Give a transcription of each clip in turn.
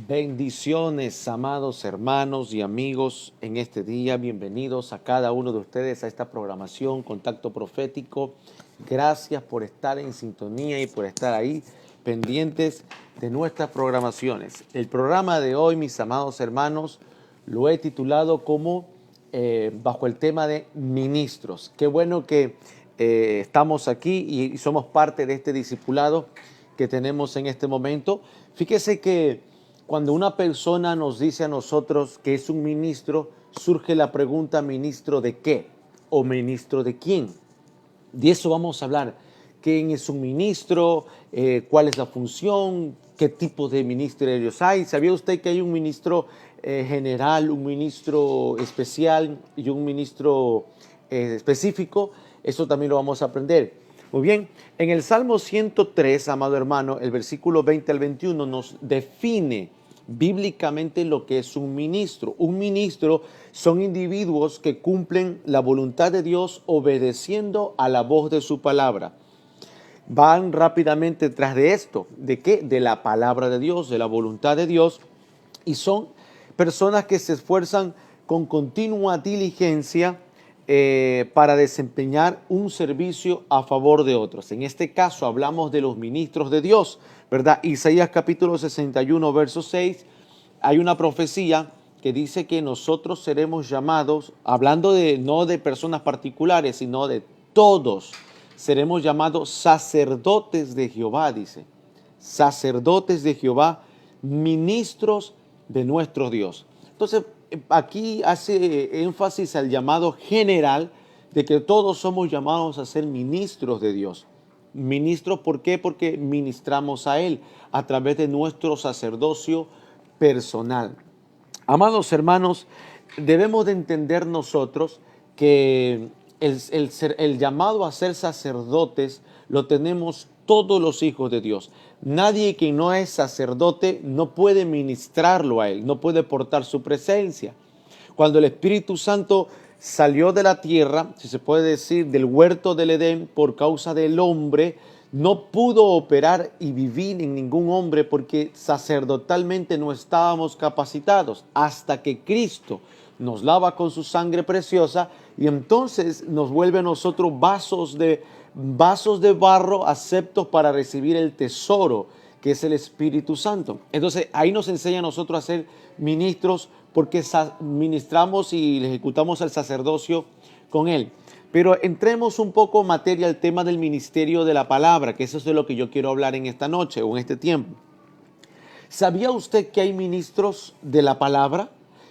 Bendiciones, amados hermanos y amigos, en este día. Bienvenidos a cada uno de ustedes a esta programación Contacto Profético. Gracias por estar en sintonía y por estar ahí pendientes de nuestras programaciones. El programa de hoy, mis amados hermanos, lo he titulado como bajo el tema de ministros. Qué bueno que estamos aquí y somos parte de este discipulado que tenemos en este momento. Fíjese que cuando una persona nos dice a nosotros que es un ministro, surge la pregunta: ¿ministro de qué? ¿O ministro de quién? De eso vamos a hablar. ¿Quién es un ministro? ¿Cuál es la función? ¿Qué tipo de ministerios hay? ¿Sabía usted que hay un ministro general, un ministro especial y un ministro específico? Eso también lo vamos a aprender. Muy bien, en el Salmo 103, amado hermano, el versículo 20 al 21 nos define bíblicamente lo que es un ministro. Un ministro son individuos que cumplen la voluntad de Dios obedeciendo a la voz de su palabra. Van rápidamente tras de esto. ¿De qué? De la palabra de Dios, de la voluntad de Dios. Y son personas que se esfuerzan con continua diligencia para desempeñar un servicio a favor de otros. En este caso hablamos de los ministros de Dios, ¿verdad? Isaías capítulo 61, verso 6, hay una profecía que dice que nosotros seremos llamados, hablando no de personas particulares, sino de todos, seremos llamados sacerdotes de Jehová, dice. Sacerdotes de Jehová, ministros de nuestro Dios. Entonces, aquí hace énfasis al llamado general de que todos somos llamados a ser ministros de Dios. Ministros, ¿por qué? Porque ministramos a Él a través de nuestro sacerdocio personal. Amados hermanos, debemos de entender nosotros que el llamado a ser sacerdotes lo tenemos todos los hijos de Dios. Nadie que no es sacerdote no puede ministrarlo a Él, no puede portar su presencia. Cuando el Espíritu Santo salió de la tierra, si se puede decir, del huerto del Edén por causa del hombre, no pudo operar y vivir en ningún hombre porque sacerdotalmente no estábamos capacitados hasta que Cristo nos lava con su sangre preciosa y entonces nos vuelve a nosotros vasos de barro aceptos para recibir el tesoro que es el Espíritu Santo. Entonces ahí nos enseña a nosotros a ser ministros porque ministramos y ejecutamos el sacerdocio con Él. Pero entremos un poco en materia al tema del ministerio de la palabra, que eso es de lo que yo quiero hablar en esta noche o en este tiempo. ¿Sabía usted que hay ministros de la palabra?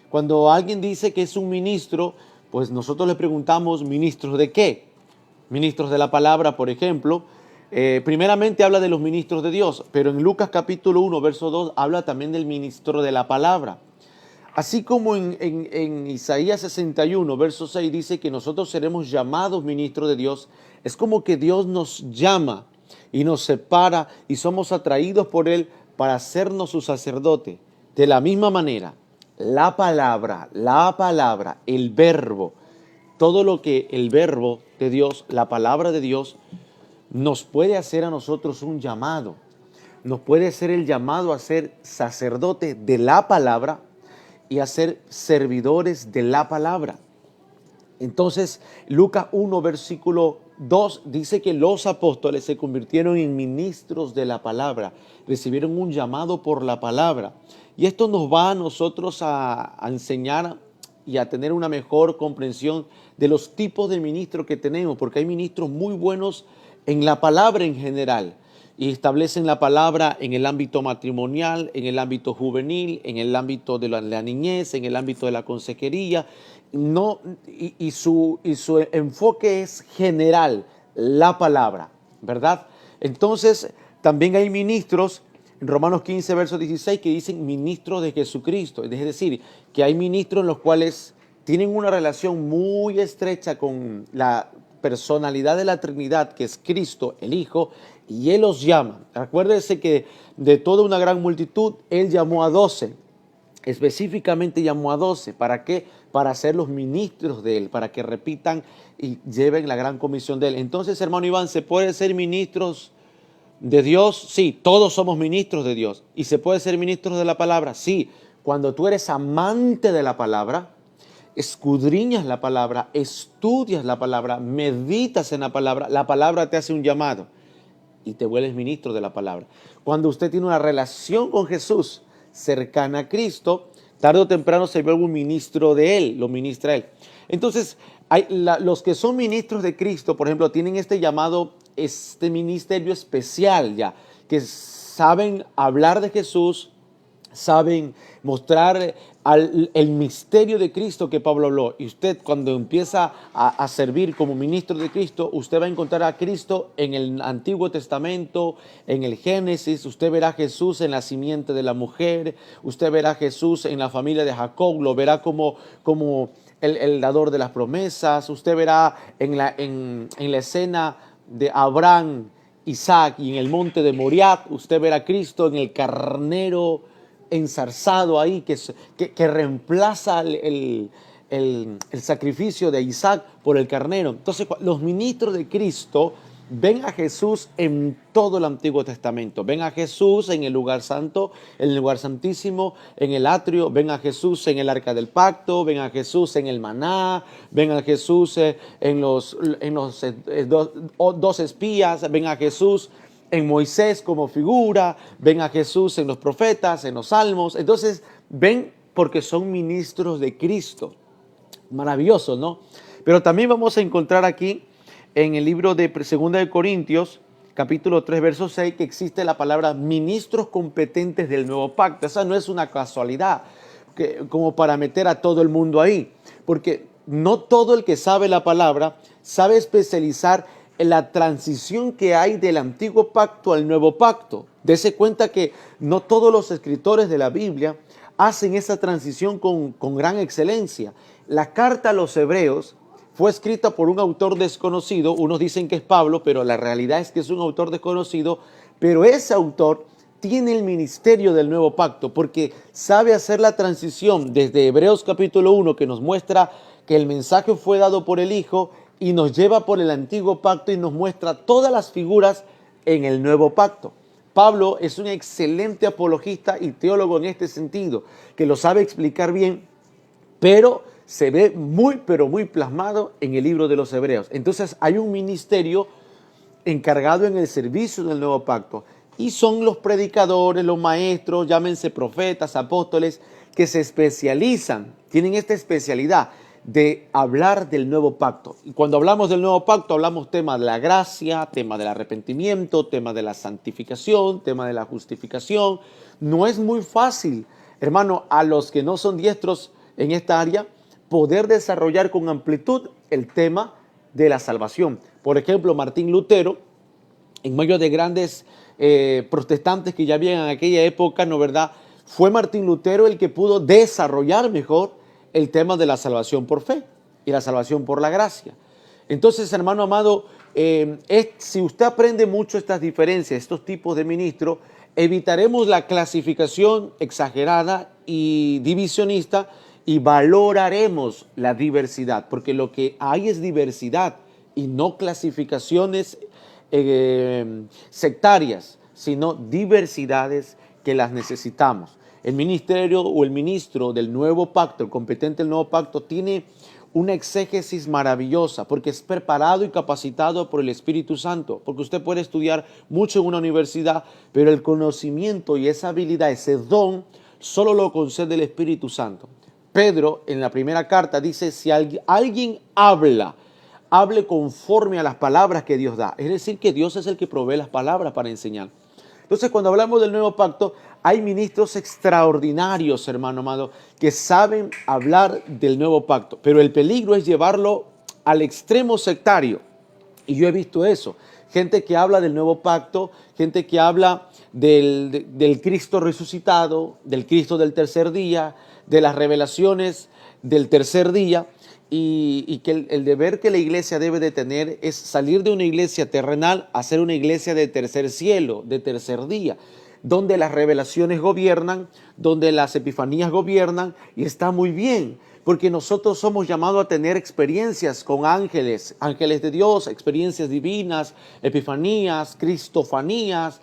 Cuando alguien dice que es un ministro, pues nosotros le preguntamos, ¿ministros de qué? Ministros de la palabra, por ejemplo. Primeramente habla de los ministros de Dios, pero en Lucas capítulo 1, verso 2, habla también del ministro de la palabra. Así como en Isaías 61, verso 6, dice que nosotros seremos llamados ministros de Dios, es como que Dios nos llama y nos separa y somos atraídos por Él para hacernos su sacerdote. De la misma manera, la palabra, el verbo, todo lo que el verbo de Dios, la palabra de Dios, nos puede hacer a nosotros un llamado. Nos puede hacer el llamado a ser sacerdote de la palabra y a ser servidores de la palabra. Entonces, Lucas 1, versículo 2 dice que los apóstoles se convirtieron en ministros de la palabra, recibieron un llamado por la palabra. Y esto nos va a nosotros a enseñar y a tener una mejor comprensión de los tipos de ministros que tenemos, porque hay ministros muy buenos en la palabra en general, y establecen la palabra en el ámbito matrimonial, en el ámbito juvenil, en el ámbito de la niñez, en el ámbito de la consejería. Su enfoque es general, la palabra, ¿verdad? Entonces, también hay ministros, en Romanos 15, verso 16, que dicen ministros de Jesucristo. Es decir, que hay ministros en los cuales tienen una relación muy estrecha con la personalidad de la Trinidad, que es Cristo, el Hijo, y Él los llama. Acuérdense que de toda una gran multitud, Él llamó a 12. Específicamente llamó a 12. ¿Para qué? Para ser los ministros de Él, para que repitan y lleven la gran comisión de Él. Entonces, hermano Iván, ¿se puede ser ministros de Dios, sí, todos somos ministros de Dios. ¿Y se puede ser ministro de la palabra? Sí, cuando tú eres amante de la palabra, escudriñas la palabra, estudias la palabra, meditas en la palabra te hace un llamado y te vuelves ministro de la palabra. Cuando usted tiene una relación con Jesús cercana a Cristo, tarde o temprano se vuelve un ministro de Él, lo ministra Él. Entonces, los que son ministros de Cristo, por ejemplo, tienen este llamado, este ministerio especial ya, que saben hablar de Jesús, saben mostrar el misterio de Cristo que Pablo habló. Y usted, cuando empieza a servir como ministro de Cristo, usted va a encontrar a Cristo en el Antiguo Testamento, en el Génesis. Usted verá a Jesús en la simiente de la mujer, usted verá a Jesús en la familia de Jacob, lo verá como el dador de las promesas. Usted verá en la escena de Abraham, Isaac y en el monte de Moriah, usted verá a Cristo en el carnero enzarzado ahí, que reemplaza el sacrificio de Isaac por el carnero. Entonces, los ministros de Cristo ven a Jesús en todo el Antiguo Testamento. Ven a Jesús en el lugar santo, en el lugar santísimo, en el atrio. Ven a Jesús en el arca del pacto. Ven a Jesús en el maná. Ven a Jesús en los dos espías. Ven a Jesús en Moisés como figura, ven a Jesús en los profetas, en los salmos. Entonces, ven porque son ministros de Cristo. Maravilloso, ¿no? Pero también vamos a encontrar aquí en el libro de 2 de Corintios, capítulo 3, verso 6, que existe la palabra ministros competentes del nuevo pacto. Esa no es una casualidad como para meter a todo el mundo ahí, porque no todo el que sabe la palabra sabe especializar en la transición que hay del antiguo pacto al nuevo pacto. Dese cuenta que no todos los escritores de la Biblia hacen esa transición con gran excelencia. La carta a los hebreos fue escrita por un autor desconocido. Unos dicen que es Pablo, pero la realidad es que es un autor desconocido. Pero ese autor tiene el ministerio del nuevo pacto porque sabe hacer la transición desde Hebreos capítulo 1, que nos muestra que el mensaje fue dado por el Hijo, y nos lleva por el antiguo pacto y nos muestra todas las figuras en el nuevo pacto. Pablo es un excelente apologista y teólogo en este sentido, que lo sabe explicar bien, pero se ve pero muy plasmado en el libro de los Hebreos. Entonces hay un ministerio encargado en el servicio del nuevo pacto, y son los predicadores, los maestros, llámense profetas, apóstoles, que se especializan, tienen esta especialidad de hablar del nuevo pacto. Y cuando hablamos del nuevo pacto, hablamos tema de la gracia, tema del arrepentimiento, tema de la santificación, tema de la justificación. No es muy fácil, hermano, a los que no son diestros en esta área, poder desarrollar con amplitud el tema de la salvación. Por ejemplo, Martín Lutero, en medio de grandes protestantes que ya habían en aquella época, ¿no verdad? Fue Martín Lutero el que pudo desarrollar mejor el tema de la salvación por fe y la salvación por la gracia. Entonces, hermano amado, si usted aprende mucho estas diferencias, estos tipos de ministros, evitaremos la clasificación exagerada y divisionista y valoraremos la diversidad, porque lo que hay es diversidad y no clasificaciones sectarias, sino diversidades que las necesitamos. El ministerio o el ministro del nuevo pacto, el competente del nuevo pacto, tiene una exégesis maravillosa porque es preparado y capacitado por el Espíritu Santo. Porque usted puede estudiar mucho en una universidad, pero el conocimiento y esa habilidad, ese don, solo lo concede el Espíritu Santo. Pedro, en la primera carta, dice: si alguien hable conforme a las palabras que Dios da. Es decir, que Dios es el que provee las palabras para enseñar. Entonces, cuando hablamos del nuevo pacto, hay ministros extraordinarios, hermano amado, que saben hablar del nuevo pacto. Pero el peligro es llevarlo al extremo sectario. Y yo he visto eso. Gente que habla del nuevo pacto, gente que habla del Cristo resucitado, del Cristo del tercer día, de las revelaciones del tercer día. Y que el deber que la iglesia debe de tener es salir de una iglesia terrenal a ser una iglesia de tercer cielo, de tercer día, donde las revelaciones gobiernan, donde las epifanías gobiernan, y está muy bien. porque nosotros somos llamados a tener experiencias con ángeles, ángeles de Dios, experiencias divinas, epifanías, cristofanías,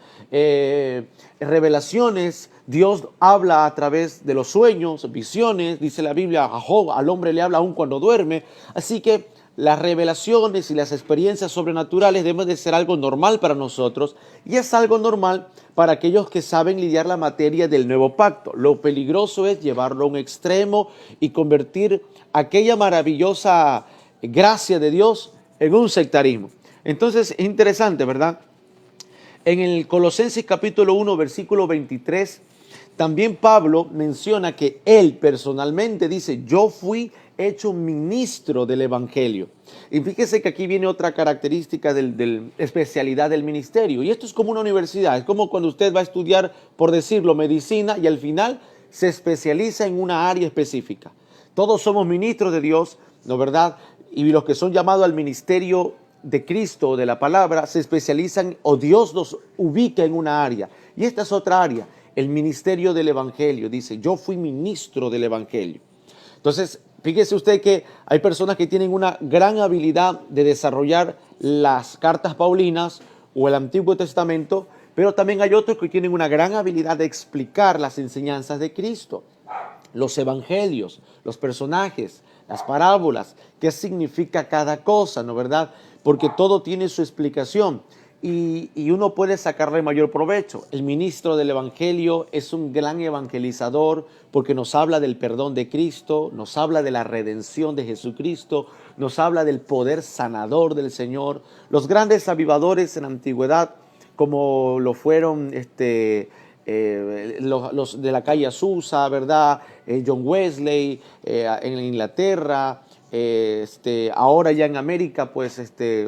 revelaciones. Dios habla a través de los sueños, visiones, dice la Biblia, a Job, al hombre le habla aún cuando duerme. Así que las revelaciones y las experiencias sobrenaturales deben de ser algo normal para nosotros, y es algo normal para aquellos que saben lidiar la materia del nuevo pacto. Lo peligroso es llevarlo a un extremo y convertir aquella maravillosa gracia de Dios en un sectarismo. Entonces es interesante, ¿verdad? En el Colosenses capítulo 1, versículo 23, también Pablo menciona que él personalmente dice: yo fui hecho ministro del Evangelio. Y fíjese que aquí viene otra característica del especialidad del ministerio. Y esto es como una universidad, es como cuando usted va a estudiar, por decirlo, medicina, y al final se especializa en una área específica. Todos somos ministros de Dios, ¿no verdad? Y los que son llamados al ministerio de Cristo o de la palabra se especializan, o Dios los ubica en una área. Y esta es otra área, el ministerio del Evangelio. Dice: yo fui ministro del Evangelio. Entonces, fíjese usted que hay personas que tienen una gran habilidad de desarrollar las cartas paulinas o el Antiguo Testamento, pero también hay otros que tienen una gran habilidad de explicar las enseñanzas de Cristo, los evangelios, los personajes, las parábolas, qué significa cada cosa, ¿no verdad? Porque todo tiene su explicación y uno puede sacarle mayor provecho. El ministro del Evangelio es un gran evangelizador porque nos habla del perdón de Cristo, nos habla de la redención de Jesucristo, nos habla del poder sanador del Señor. Los grandes avivadores en la antigüedad, como lo fueron los de la calle Azusa, ¿verdad? John Wesley en Inglaterra, ahora ya en América, pues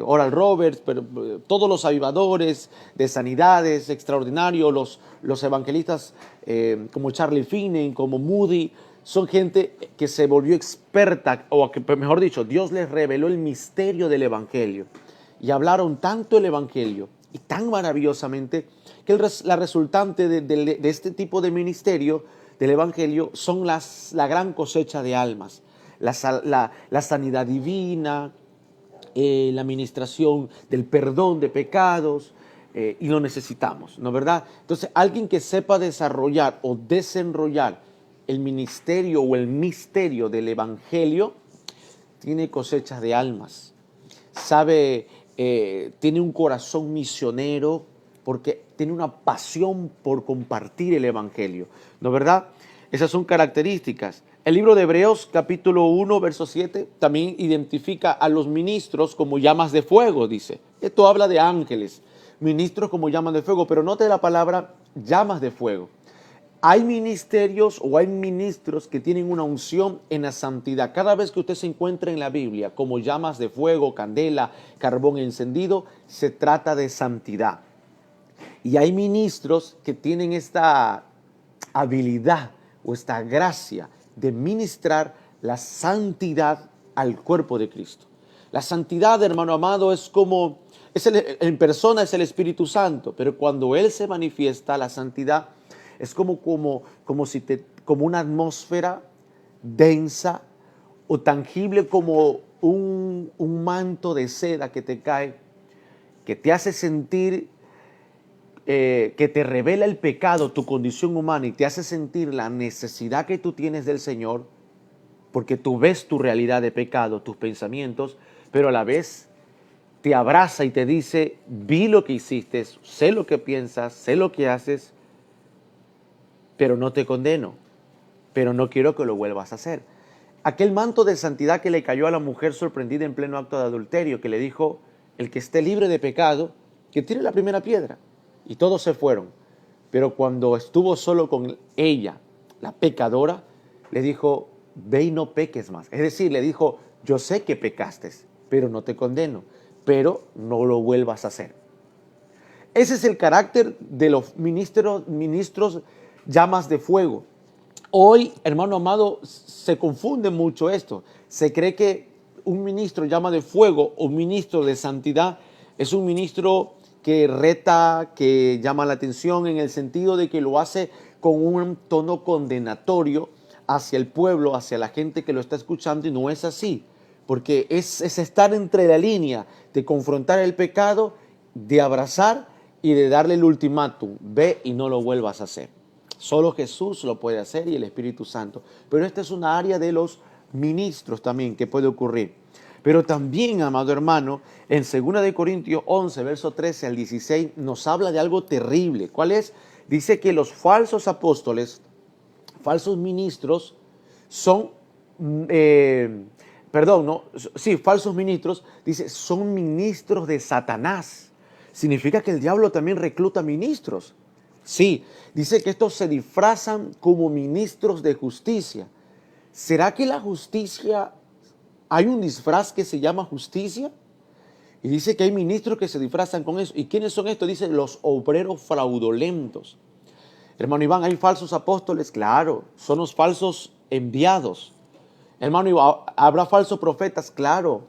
Oral Roberts, pero todos los avivadores de sanidades extraordinarios, los evangelistas como Charlie Finney, como Moody, son gente que se volvió experta, o que, mejor dicho, Dios les reveló el misterio del evangelio y hablaron tanto el evangelio y tan maravillosamente que la resultante de este tipo de ministerio del evangelio son la gran cosecha de almas, la sanidad divina, la administración del perdón de pecados, y lo necesitamos, ¿no verdad? Entonces, alguien que sepa desarrollar o desenrollar el ministerio o el misterio del evangelio tiene cosechas de almas, sabe, tiene un corazón misionero porque tiene una pasión por compartir el evangelio, ¿no verdad? Esas son características. El libro de Hebreos capítulo 1 verso 7 también identifica a los ministros como llamas de fuego, dice. Esto habla de ángeles, ministros como llamas de fuego, pero note la palabra llamas de fuego. Hay ministerios o hay ministros que tienen una unción en la santidad. Cada vez que usted se encuentra en la Biblia como llamas de fuego, candela, carbón encendido, se trata de santidad. Y hay ministros que tienen esta habilidad o esta gracia de ministrar la santidad al cuerpo de Cristo. La santidad, hermano amado, es como, en persona es el Espíritu Santo, pero cuando Él se manifiesta, la santidad es como una atmósfera densa o tangible, como un manto de seda que te cae, que te hace sentir, que te revela el pecado, tu condición humana, y te hace sentir la necesidad que tú tienes del Señor, porque tú ves tu realidad de pecado, tus pensamientos, pero a la vez te abraza y te dice: vi lo que hiciste, sé lo que piensas, sé lo que haces, pero no te condeno, pero no quiero que lo vuelvas a hacer. Aquel manto de santidad que le cayó a la mujer sorprendida en pleno acto de adulterio, que le dijo: el que esté libre de pecado, que tire la primera piedra. Y todos se fueron. Pero cuando estuvo solo con ella, la pecadora, le dijo: ve y no peques más. Es decir, le dijo: yo sé que pecaste, pero no te condeno, pero no lo vuelvas a hacer. Ese es el carácter de los ministros llamas de fuego. Hoy, hermano amado, se confunde mucho esto. Se cree que un ministro llama de fuego o ministro de santidad es un ministro que reta, que llama la atención, en el sentido de que lo hace con un tono condenatorio hacia el pueblo, hacia la gente que lo está escuchando, y no es así, porque es estar entre la línea de confrontar el pecado, de abrazar y de darle el ultimátum: ve y no lo vuelvas a hacer. Solo Jesús lo puede hacer y el Espíritu Santo. Pero esta es una área de los ministros también que puede ocurrir. Pero también, amado hermano, en 2 de Corintios 11, verso 13 al 16, nos habla de algo terrible. ¿Cuál es? Dice que los falsos apóstoles, falsos ministros, son, falsos ministros, dice, son ministros de Satanás. Significa que el diablo también recluta ministros. Sí, dice que estos se disfrazan como ministros de justicia. ¿Será que la justicia, hay un disfraz que se llama justicia? Y dice que hay ministros que se disfrazan con eso. ¿Y quiénes son estos? Dice, los obreros fraudulentos. Hermano Iván, ¿hay falsos apóstoles? Claro, son los falsos enviados. Hermano Iván, ¿habrá falsos profetas? Claro,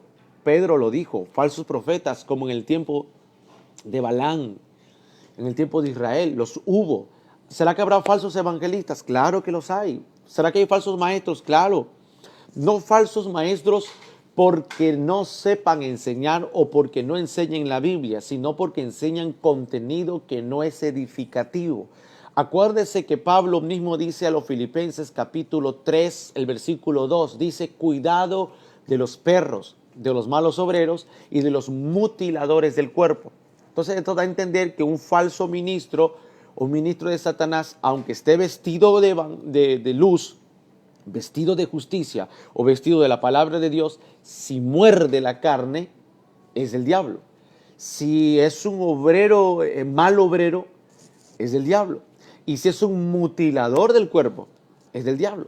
Pedro lo dijo, falsos profetas, como en el tiempo de Balaam, en el tiempo de Israel, los hubo. ¿Será que habrá falsos evangelistas? Claro que los hay. ¿Será que hay falsos maestros? Claro. No falsos maestros porque no sepan enseñar o porque no enseñen la Biblia, sino porque enseñan contenido que no es edificativo. Acuérdese que Pablo mismo dice a los Filipenses capítulo 3, el versículo 2, dice: cuidado de los perros, de los malos obreros y de los mutiladores del cuerpo. Entonces esto da a entender que un falso ministro o ministro de Satanás, aunque esté vestido de luz, vestido de justicia o vestido de la palabra de Dios, si muerde la carne, es del diablo. Si es un obrero, mal obrero, es del diablo. Y si es un mutilador del cuerpo, es del diablo.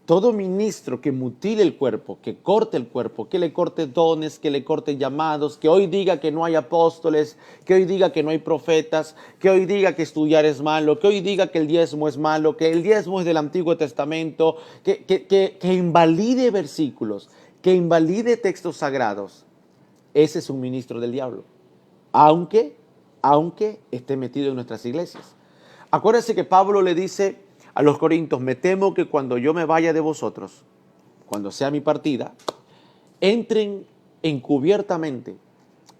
Todo ministro que mutile el cuerpo, que corte el cuerpo, que le corte dones, que le corte llamados, que hoy diga que no hay apóstoles, que hoy diga que no hay profetas, que hoy diga que estudiar es malo, que hoy diga que el diezmo es malo, que el diezmo es del Antiguo Testamento, que invalide versículos, que invalide textos sagrados, ese es un ministro del diablo, aunque esté metido en nuestras iglesias. Acuérdense que Pablo le dice a los corintios: me temo que cuando yo me vaya de vosotros, cuando sea mi partida, entren encubiertamente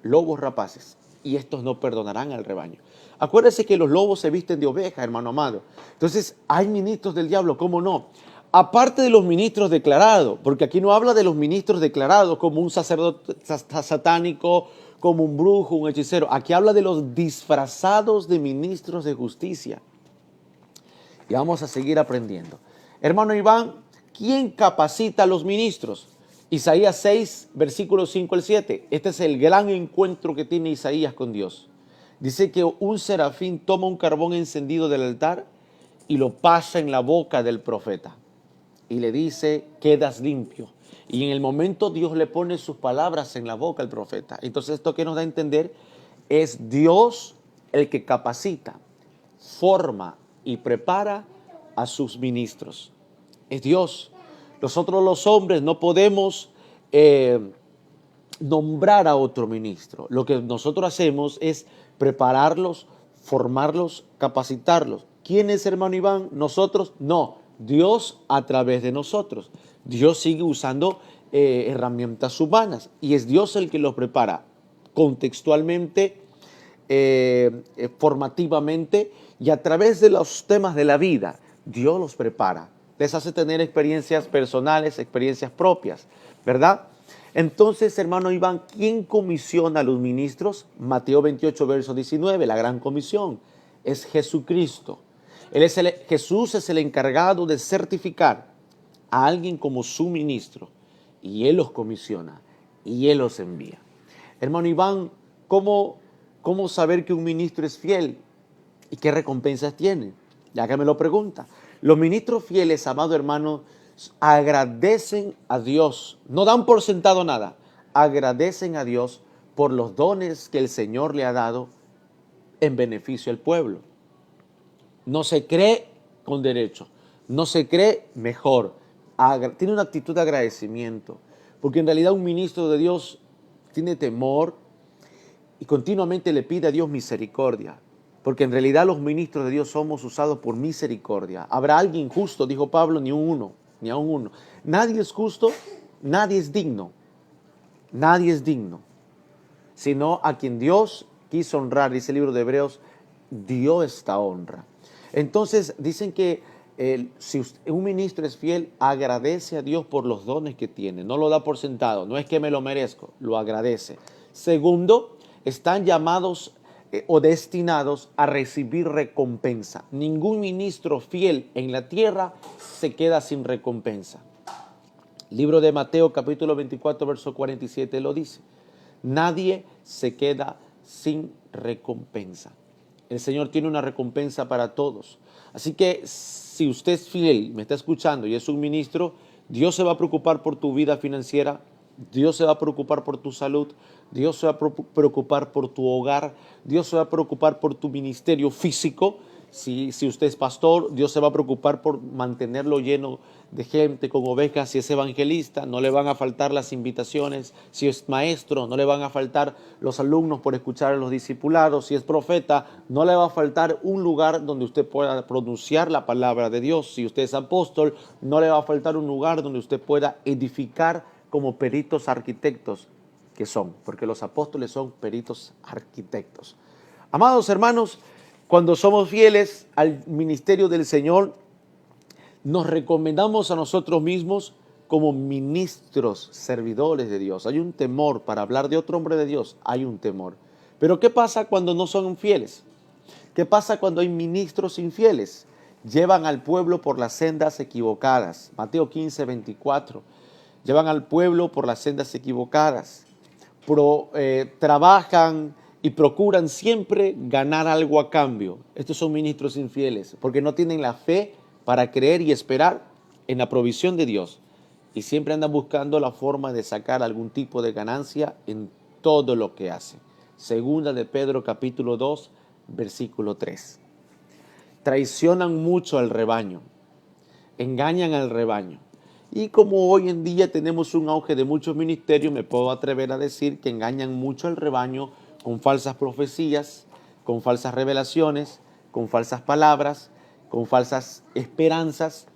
lobos rapaces, y estos no perdonarán al rebaño. Acuérdense que los lobos se visten de oveja, hermano amado. Entonces, hay ministros del diablo, ¿cómo no? Aparte de los ministros declarados, porque aquí no habla de los ministros declarados como un sacerdote satánico, como un brujo, un hechicero. Aquí habla de los disfrazados de ministros de justicia. Y vamos a seguir aprendiendo. Hermano Iván, ¿quién capacita a los ministros? Isaías 6, versículos 5 al 7. Este es el gran encuentro que tiene Isaías con Dios. Dice que un serafín toma un carbón encendido del altar y lo pasa en la boca del profeta. Y le dice: quedas limpio. Y en el momento Dios le pone sus palabras en la boca al profeta. Entonces, esto que nos da a entender es Dios el que capacita, forma y prepara a sus ministros. Es Dios. Nosotros los hombres no podemos nombrar a otro ministro. Lo que nosotros hacemos es prepararlos, formarlos, capacitarlos. ¿Quién es, hermano Iván? ¿Nosotros? No, Dios a través de nosotros. Dios sigue usando herramientas humanas y es Dios el que los prepara contextualmente, formativamente y a través de los temas de la vida. Dios los prepara, les hace tener experiencias personales, experiencias propias, ¿verdad? Entonces, hermano Iván, ¿quién comisiona a los ministros? Mateo 28, verso 19, la gran comisión, es Jesucristo. Jesús es el encargado de certificar a alguien como su ministro y Él los comisiona y Él los envía. Hermano Iván, ¿cómo saber que un ministro es fiel y qué recompensas tiene? Ya que me lo pregunta. Los ministros fieles, amado hermano, agradecen a Dios, no dan por sentado nada, agradecen a Dios por los dones que el Señor le ha dado en beneficio al pueblo. No se cree con derecho, no se cree mejor, tiene una actitud de agradecimiento, porque en realidad un ministro de Dios tiene temor y continuamente le pide a Dios misericordia, porque en realidad los ministros de Dios somos usados por misericordia. Habrá alguien justo, dijo Pablo, ni uno. ni aun uno. Nadie es justo, nadie es digno. Nadie es digno, sino a quien Dios quiso honrar. Dice el libro de Hebreos, dio esta honra. Entonces dicen que si un ministro es fiel, agradece a Dios por los dones que tiene, no lo da por sentado, no es que me lo merezco, lo agradece. Segundo, están llamados o destinados a recibir recompensa. Ningún ministro fiel en la tierra se queda sin recompensa. Libro de Mateo capítulo 24 verso 47 lo dice. Nadie se queda sin recompensa. El Señor tiene una recompensa para todos. Así que si usted es fiel, me está escuchando y es un ministro, Dios se va a preocupar por tu vida financiera, Dios se va a preocupar por tu salud, Dios se va a preocupar por tu hogar, Dios se va a preocupar por tu ministerio físico. Si usted es pastor, Dios se va a preocupar por mantenerlo lleno de gente, con ovejas. Si es evangelista, no le van a faltar las invitaciones. Si es maestro, no le van a faltar los alumnos por escuchar a los discipulados. Si es profeta, no le va a faltar un lugar donde usted pueda pronunciar la palabra de Dios. Si usted es apóstol, no le va a faltar un lugar donde usted pueda edificar como peritos arquitectos que son, porque los apóstoles son peritos arquitectos. Amados hermanos, cuando somos fieles al ministerio del Señor, nos recomendamos a nosotros mismos como ministros, servidores de Dios. Hay un temor para hablar de otro hombre de Dios, hay un temor. Pero ¿qué pasa cuando no son fieles? ¿Qué pasa cuando hay ministros infieles? Llevan al pueblo por las sendas equivocadas. Mateo 15, 24. Llevan al pueblo por las sendas equivocadas. Trabajan y procuran siempre ganar algo a cambio. Estos son ministros infieles porque no tienen la fe para creer y esperar en la provisión de Dios. Y siempre andan buscando la forma de sacar algún tipo de ganancia en todo lo que hacen. Segunda de Pedro capítulo 2, versículo 3. Traicionan mucho al rebaño, engañan al rebaño. Y como hoy en día tenemos un auge de muchos ministerios, me puedo atrever a decir que engañan mucho al rebaño con falsas profecías, con falsas revelaciones, con falsas palabras, con falsas esperanzas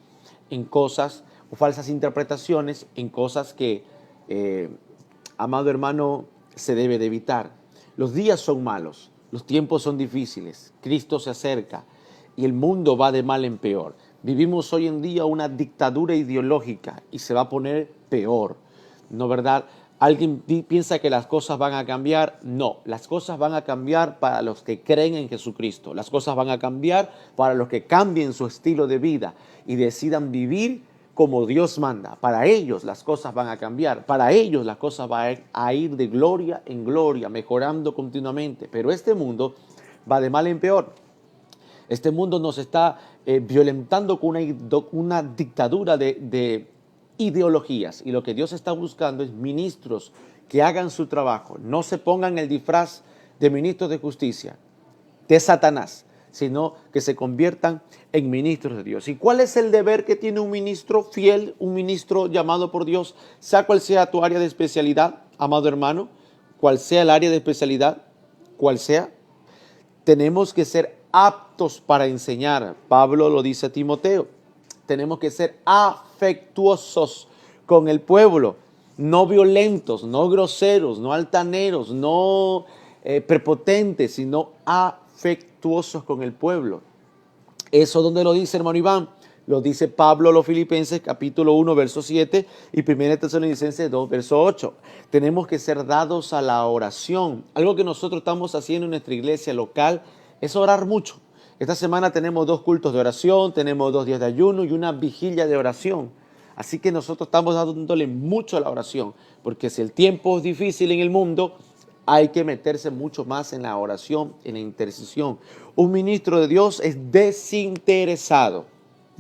en cosas, o falsas interpretaciones en cosas que, amado hermano, se debe de evitar. Los días son malos, los tiempos son difíciles, Cristo se acerca y el mundo va de mal en peor. Vivimos hoy en día una dictadura ideológica y se va a poner peor, ¿no verdad? ¿Alguien piensa que las cosas van a cambiar? No, las cosas van a cambiar para los que creen en Jesucristo. Las cosas van a cambiar para los que cambien su estilo de vida y decidan vivir como Dios manda. Para ellos las cosas van a cambiar. Para ellos las cosas van a ir de gloria en gloria, mejorando continuamente. Pero este mundo va de mal en peor. Este mundo nos está violentando con una dictadura de ideologías, y lo que Dios está buscando es ministros que hagan su trabajo, no se pongan el disfraz de ministros de justicia, de Satanás, sino que se conviertan en ministros de Dios. ¿Y cuál es el deber que tiene un ministro fiel, un ministro llamado por Dios? Sea cual sea tu área de especialidad, amado hermano, cual sea el área de especialidad, cual sea, tenemos que ser aptos para enseñar. Pablo lo dice a Timoteo. Tenemos que ser afectuosos con el pueblo, no violentos, no groseros, no altaneros, no prepotentes, sino afectuosos con el pueblo. ¿Eso dónde lo dice, hermano Iván? Lo dice Pablo a los Filipenses, capítulo 1, verso 7, y 1 Tesalonicenses 2, verso 8. Tenemos que ser dados a la oración. Algo que nosotros estamos haciendo en nuestra iglesia local es orar mucho. Esta semana tenemos 2 cultos de oración, tenemos 2 días de ayuno y una vigilia de oración. Así que nosotros estamos dándole mucho a la oración, porque si el tiempo es difícil en el mundo, hay que meterse mucho más en la oración, en la intercesión. Un ministro de Dios es desinteresado.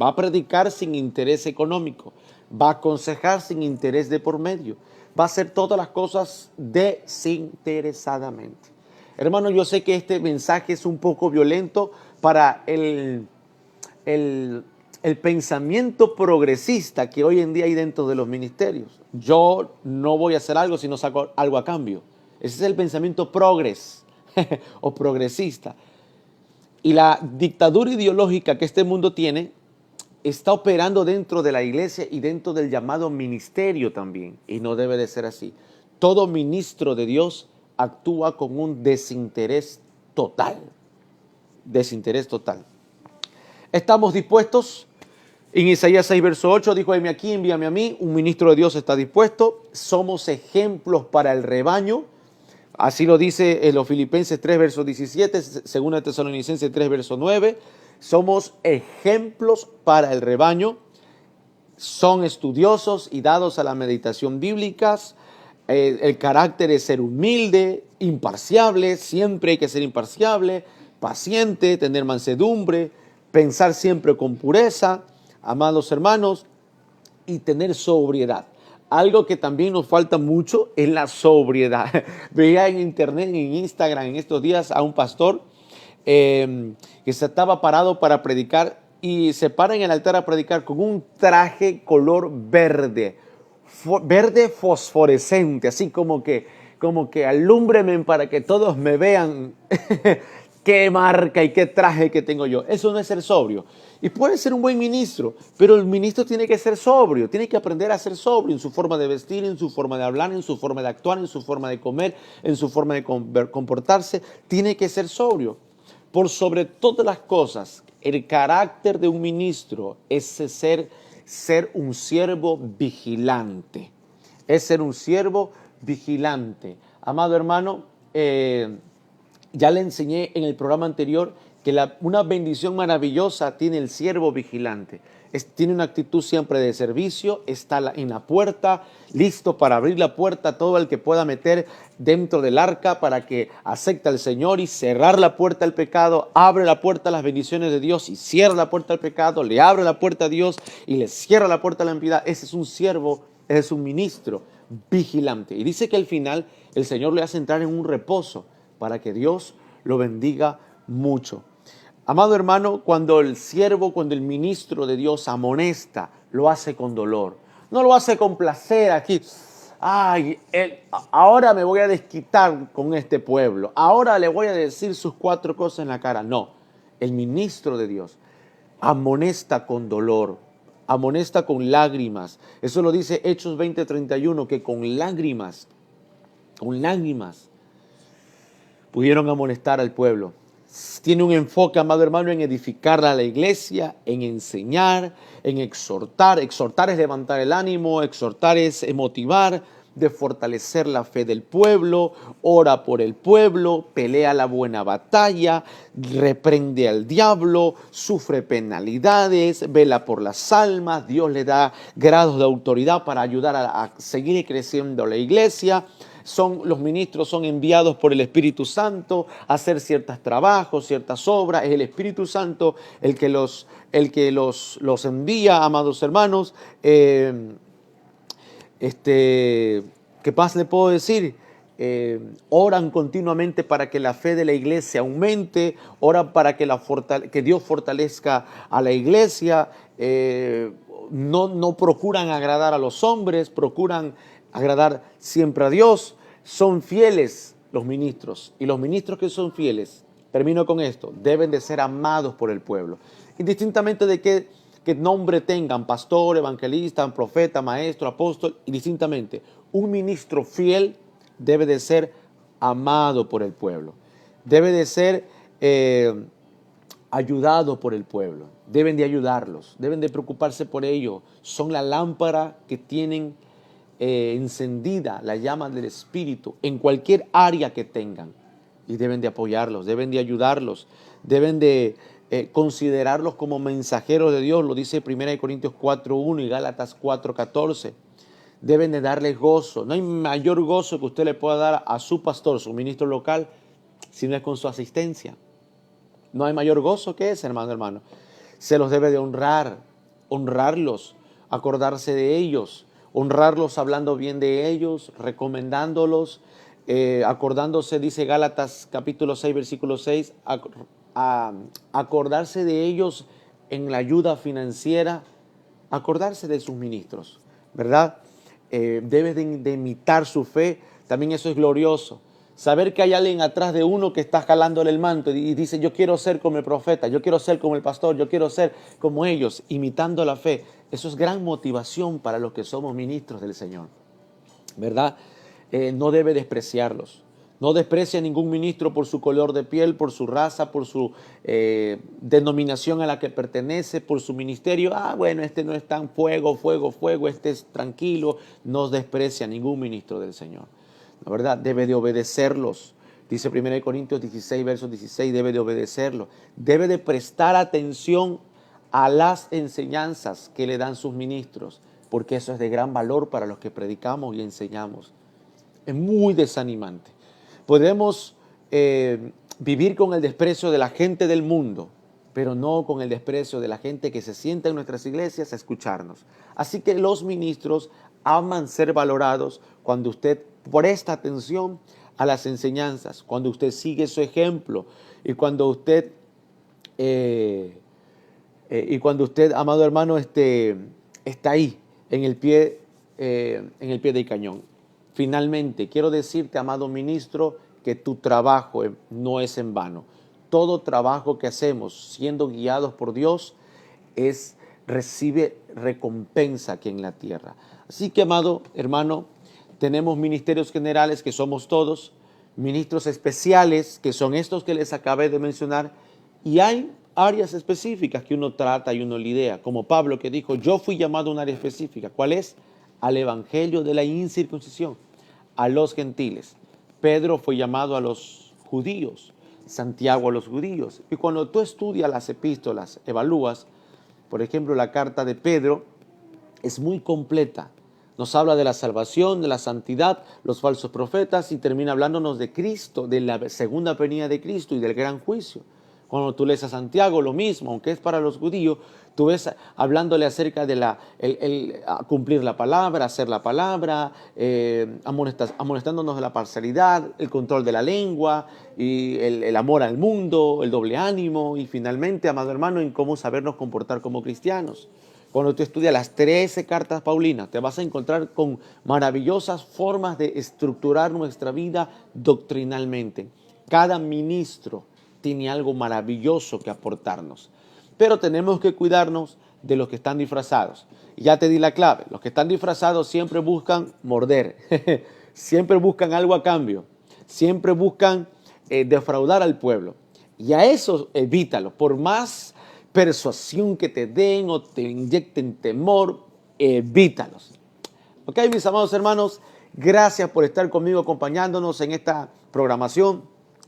Va a predicar sin interés económico, va a aconsejar sin interés de por medio, va a hacer todas las cosas desinteresadamente. Hermano, yo sé que este mensaje es un poco violento para el pensamiento progresista que hoy en día hay dentro de los ministerios. Yo no voy a hacer algo si no saco algo a cambio. Ese es el pensamiento progres o progresista. Y la dictadura ideológica que este mundo tiene está operando dentro de la iglesia y dentro del llamado ministerio también. Y no debe de ser así. Todo ministro de Dios actúa con un desinterés total. Desinterés total. ¿Estamos dispuestos? En Isaías 6, verso 8, dijo, heme aquí, envíame a mí. Un ministro de Dios está dispuesto. Somos ejemplos para el rebaño. Así lo dice en los Filipenses 3, verso 17, 2 Tesalonicenses 3, verso 9. Somos ejemplos para el rebaño. Son estudiosos y dados a la meditación bíblicas. El carácter es ser humilde, imparciable, siempre hay que ser imparciable, paciente, tener mansedumbre, pensar siempre con pureza, amados hermanos, y tener sobriedad. Algo que también nos falta mucho es la sobriedad. Veía en internet, en Instagram, en estos días a un pastor que se estaba parado para predicar y se para en el altar a predicar con un traje color verde, verde fosforescente, así como que alúmbreme para que todos me vean qué marca y qué traje que tengo yo. Eso no es ser sobrio. Y puede ser un buen ministro, pero el ministro tiene que ser sobrio, tiene que aprender a ser sobrio en su forma de vestir, en su forma de hablar, en su forma de actuar, en su forma de comer, en su forma de comportarse. Tiene que ser sobrio. Por sobre todas las cosas, el carácter de un ministro es ser un siervo vigilante. Es ser un siervo vigilante. Amado hermano, ya le enseñé en el programa anterior que una bendición maravillosa tiene el siervo vigilante. Tiene una actitud siempre de servicio, está en la puerta, listo para abrir la puerta a todo el que pueda meter dentro del arca para que acepte al Señor y cerrar la puerta al pecado, abre la puerta a las bendiciones de Dios y cierra la puerta al pecado, le abre la puerta a Dios y le cierra la puerta a la impiedad. Ese es un siervo, ese es un ministro vigilante. Y dice que al final el Señor le hace entrar en un reposo para que Dios lo bendiga mucho. Amado hermano, cuando el siervo, cuando el ministro de Dios amonesta, lo hace con dolor. No lo hace con placer aquí. Ay, ahora me voy a desquitar con este pueblo. Ahora le voy a decir sus 4 cosas en la cara. No, el ministro de Dios amonesta con dolor, amonesta con lágrimas. Eso lo dice Hechos 20:31, que con lágrimas pudieron amonestar al pueblo. Tiene un enfoque, amado hermano, en edificar a la iglesia, en enseñar, en exhortar. Exhortar es levantar el ánimo, exhortar es motivar, de fortalecer la fe del pueblo, ora por el pueblo, pelea la buena batalla, reprende al diablo, sufre penalidades, vela por las almas. Dios le da grados de autoridad para ayudar a seguir creciendo la iglesia. Los ministros son enviados por el Espíritu Santo a hacer ciertos trabajos, ciertas obras. Es el Espíritu Santo el que los envía, amados hermanos. ¿Qué más le puedo decir? Oran continuamente para que la fe de la iglesia aumente, oran para que Dios fortalezca a la iglesia. No procuran agradar a los hombres, procuran agradar siempre a Dios. Son fieles los ministros, y los ministros que son fieles, termino con esto, deben de ser amados por el pueblo, indistintamente de qué nombre tengan, pastor, evangelista, profeta, maestro, apóstol, indistintamente. Un ministro fiel debe de ser amado por el pueblo, debe de ser ayudado por el pueblo, deben de ayudarlos, deben de preocuparse por ellos. Son la lámpara que tienen encendida la llama del Espíritu en cualquier área que tengan, y deben de apoyarlos, deben de ayudarlos, deben de considerarlos como mensajeros de Dios. Lo dice 1 Corintios 4:1 y Gálatas 4:14. Deben de darles gozo. No hay mayor gozo que usted le pueda dar a su pastor, su ministro local, si no es con su asistencia. No hay mayor gozo que ese, hermano. Se los debe de honrarlos, acordarse de ellos, honrarlos hablando bien de ellos, recomendándolos, acordándose, dice Gálatas capítulo 6, versículo 6, acordarse de ellos en la ayuda financiera, acordarse de sus ministros, ¿verdad? Debes de imitar su fe. También eso es glorioso. Saber que hay alguien atrás de uno que está jalándole el manto y dice, yo quiero ser como el profeta, yo quiero ser como el pastor, yo quiero ser como ellos, imitando la fe. Eso es gran motivación para los que somos ministros del Señor, ¿verdad? No debe despreciarlos. No desprecia a ningún ministro por su color de piel, por su raza, por su denominación a la que pertenece, por su ministerio. Bueno, este no es tan fuego, este es tranquilo. No desprecia a ningún ministro del Señor. La verdad, debe de obedecerlos. Dice 1 Corintios 16, versos 16, debe de obedecerlos. Debe de prestar atención a las enseñanzas que le dan sus ministros, porque eso es de gran valor para los que predicamos y enseñamos. Es muy desanimante. Podemos vivir con el desprecio de la gente del mundo, pero no con el desprecio de la gente que se sienta en nuestras iglesias a escucharnos. Así que los ministros aman ser valorados cuando usted presta atención a las enseñanzas, cuando usted sigue su ejemplo y cuando usted, amado hermano, está ahí en el pie del cañón. Finalmente, quiero decirte, amado ministro, que tu trabajo no es en vano. Todo trabajo que hacemos siendo guiados por Dios recibe recompensa aquí en la tierra. Así que, amado hermano, tenemos ministerios generales que somos todos, ministros especiales que son estos que les acabé de mencionar, y hay áreas específicas que uno trata y uno lidia, como Pablo que dijo, yo fui llamado a un área específica. ¿Cuál es? Al evangelio de la incircuncisión, a los gentiles. Pedro fue llamado a los judíos, Santiago a los judíos. Y cuando tú estudias las epístolas, evalúas, por ejemplo, la carta de Pedro es muy completa. Nos habla de la salvación, de la santidad, los falsos profetas y termina hablándonos de Cristo, de la segunda venida de Cristo y del gran juicio. Cuando tú lees a Santiago, lo mismo, aunque es para los judíos, tú ves hablándole acerca de cumplir la palabra, hacer la palabra, amonestándonos de la parcialidad, el control de la lengua, y el amor al mundo, el doble ánimo y finalmente, amado hermano, en cómo sabernos comportar como cristianos. Cuando tú estudias las 13 cartas paulinas, te vas a encontrar con maravillosas formas de estructurar nuestra vida doctrinalmente. Cada ministro tiene algo maravilloso que aportarnos. Pero tenemos que cuidarnos de los que están disfrazados. Y ya te di la clave. Los que están disfrazados siempre buscan morder. Siempre buscan algo a cambio. Siempre buscan defraudar al pueblo. Y a eso evítalo. Por más persuasión que te den o te inyecten temor, evítalos. Ok, mis amados hermanos, gracias por estar conmigo acompañándonos en esta programación.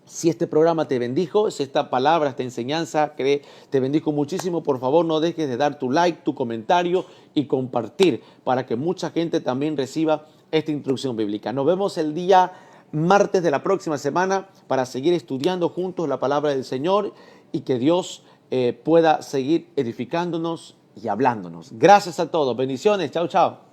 Si este programa te bendijo, si esta palabra, esta enseñanza te bendijo muchísimo, por favor no dejes de dar tu like, tu comentario y compartir para que mucha gente también reciba esta instrucción bíblica. Nos vemos el día martes de la próxima semana para seguir estudiando juntos la palabra del Señor y que Dios pueda seguir edificándonos y hablándonos. Gracias a todos. Bendiciones. Chao, chao.